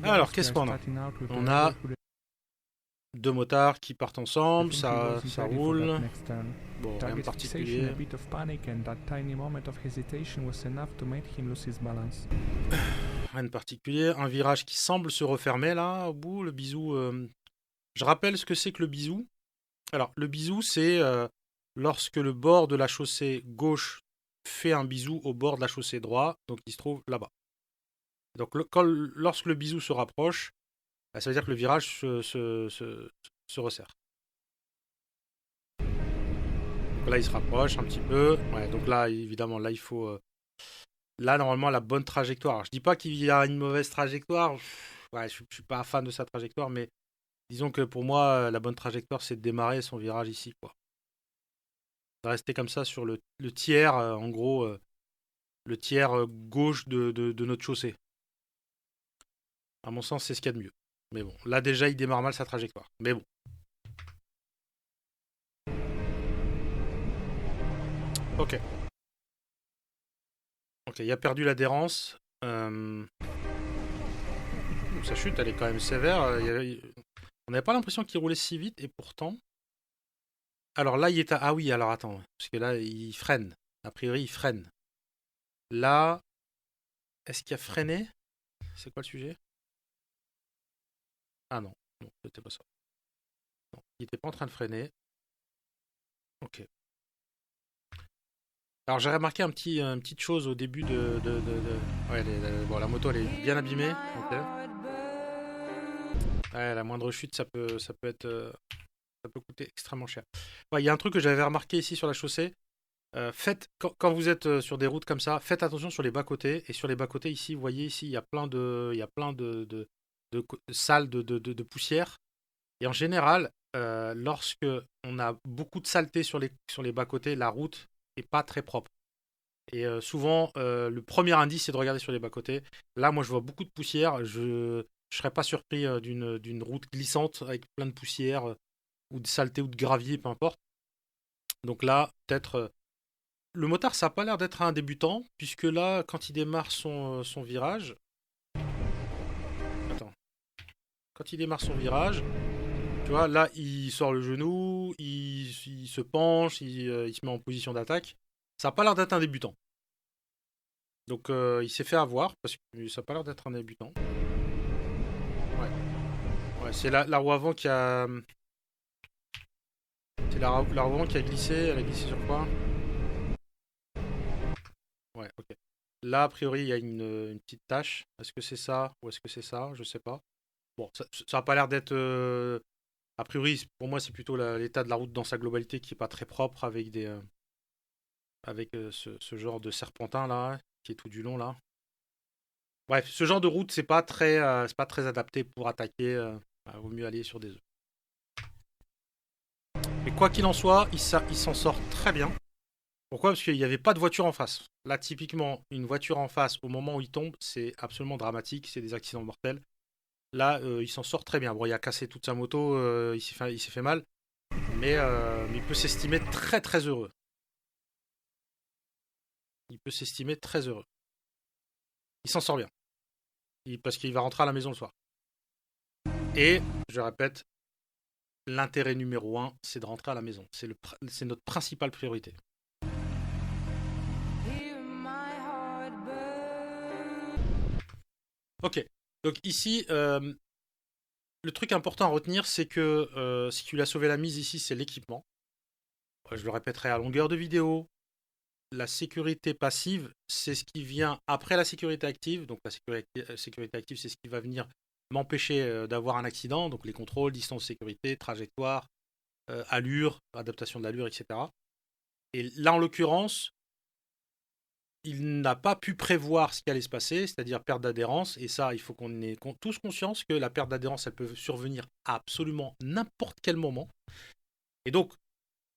Alors, qu'est-ce qu'on a? On a deux motards qui partent ensemble, ça roule. Bon, rien de particulier. Rien de particulier. Un virage qui semble se refermer là, au bout. Le bisou. Je rappelle ce que c'est que le bisou. Alors, le bisou, c'est lorsque le bord de la chaussée gauche fait un bisou au bord de la chaussée droit, donc il se trouve là-bas. Donc, lorsque le bisou se rapproche, ça veut dire que le virage se resserre. Donc là, il se rapproche un petit peu. Ouais, donc là, évidemment, là, il faut. Là, normalement, la bonne trajectoire. Alors, je dis pas qu'il y a une mauvaise trajectoire. Ouais, je suis pas fan de sa trajectoire, mais disons que pour moi, la bonne trajectoire, c'est de démarrer son virage ici, quoi. De rester comme ça sur le tiers, en gros, le tiers gauche de notre chaussée. À mon sens, c'est ce qu'il y a de mieux. Mais bon, là déjà, il démarre mal sa trajectoire. Mais bon. Ok. Ok, il a perdu l'adhérence. Sa chute, elle est quand même sévère. On n'avait pas l'impression qu'il roulait si vite, et pourtant... Alors là, il est à... Ah oui, alors attends. Parce que là, il freine. A priori, il freine. Là, est-ce qu'il a freiné? C'est quoi le sujet? Ah non, non, c'était pas ça. Non, il n'était pas en train de freiner. Ok. Alors j'ai remarqué une petite chose au début Ouais, bon, la moto elle est bien abîmée. Ok. Ouais, la moindre chute ça peut être, ça peut coûter extrêmement cher. Ouais, il y a un truc que j'avais remarqué ici sur la chaussée. Quand vous êtes sur des routes comme ça, faites attention sur les bas-côtés. Et sur les bas-côtés ici, vous voyez ici, il y a plein de salles de poussière. Et en général, lorsque on a beaucoup de saleté sur les bas-côtés, la route est pas très propre. Et souvent, le premier indice, c'est de regarder sur les bas-côtés. Là, moi, je vois beaucoup de poussière. Je ne serais pas surpris d'une route glissante avec plein de poussière ou de saleté ou de gravier, peu importe. Donc là, peut-être... le motard, ça n'a pas l'air d'être un débutant, puisque là, quand il démarre son virage... Attends. Quand il démarre son virage, tu vois, là, il sort le genou, il se penche, il se met en position d'attaque. Ça n'a pas l'air d'être un débutant. Donc il s'est fait avoir parce que ça n'a pas l'air d'être un débutant. Ouais, ouais, c'est la roue avant qui a. C'est la roue avant qui a glissé. Elle a glissé sur quoi? Ouais, ok. Là, a priori, il y a une petite tache. Est-ce que c'est ça ou est-ce que c'est ça? Je sais pas. Bon, ça a pas l'air d'être. A priori, pour moi, c'est plutôt l'état de la route dans sa globalité qui est pas très propre avec ce genre de serpentin là, qui est tout du long là. Bref, ce genre de route, c'est pas très adapté pour attaquer. Vaut mieux aller sur des œufs. Mais quoi qu'il en soit, il s'en sort très bien. Pourquoi? Parce qu'il n'y avait pas de voiture en face. Là, typiquement, une voiture en face, au moment où il tombe, c'est absolument dramatique. C'est des accidents mortels. Là, il s'en sort très bien. Bon, il a cassé toute sa moto, il s'est fait mal. Mais il peut s'estimer très très heureux. Il peut s'estimer très heureux. Il s'en sort bien. Parce qu'il va rentrer à la maison le soir. Et, je répète, l'intérêt numéro un, c'est de rentrer à la maison. C'est notre principale priorité. Ok. Donc ici, le truc important à retenir, c'est que ce qui lui a sauvé la mise ici, c'est l'équipement. Je le répéterai à longueur de vidéo. La sécurité passive, c'est ce qui vient après la sécurité active. Donc la sécurité active, c'est ce qui va venir m'empêcher d'avoir un accident. Donc les contrôles, distance de sécurité, trajectoire, allure, adaptation de l'allure, etc. Et là, en l'occurrence, il n'a pas pu prévoir ce qui allait se passer, c'est-à-dire perte d'adhérence. Et ça, il faut qu'on ait tous conscience que la perte d'adhérence, elle peut survenir à absolument n'importe quel moment. Et donc,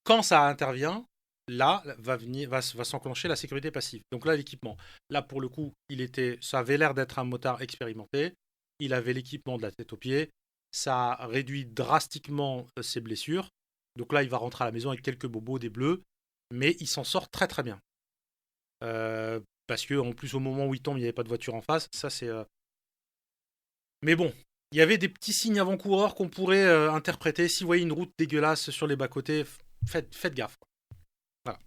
quand ça intervient, là va s'enclencher la sécurité passive. Donc là, l'équipement. Là, pour le coup, ça avait l'air d'être un motard expérimenté. Il avait l'équipement de la tête aux pieds. Ça réduit drastiquement ses blessures. Donc là, il va rentrer à la maison avec quelques bobos, des bleus. Mais il s'en sort très très bien. Parce que en plus, au moment où il tombe, il n'y avait pas de voiture en face. Ça, c'est. Mais bon, il y avait des petits signes avant-coureurs qu'on pourrait interpréter. Si vous voyez une route dégueulasse sur les bas-côtés, faites gaffe. Voilà.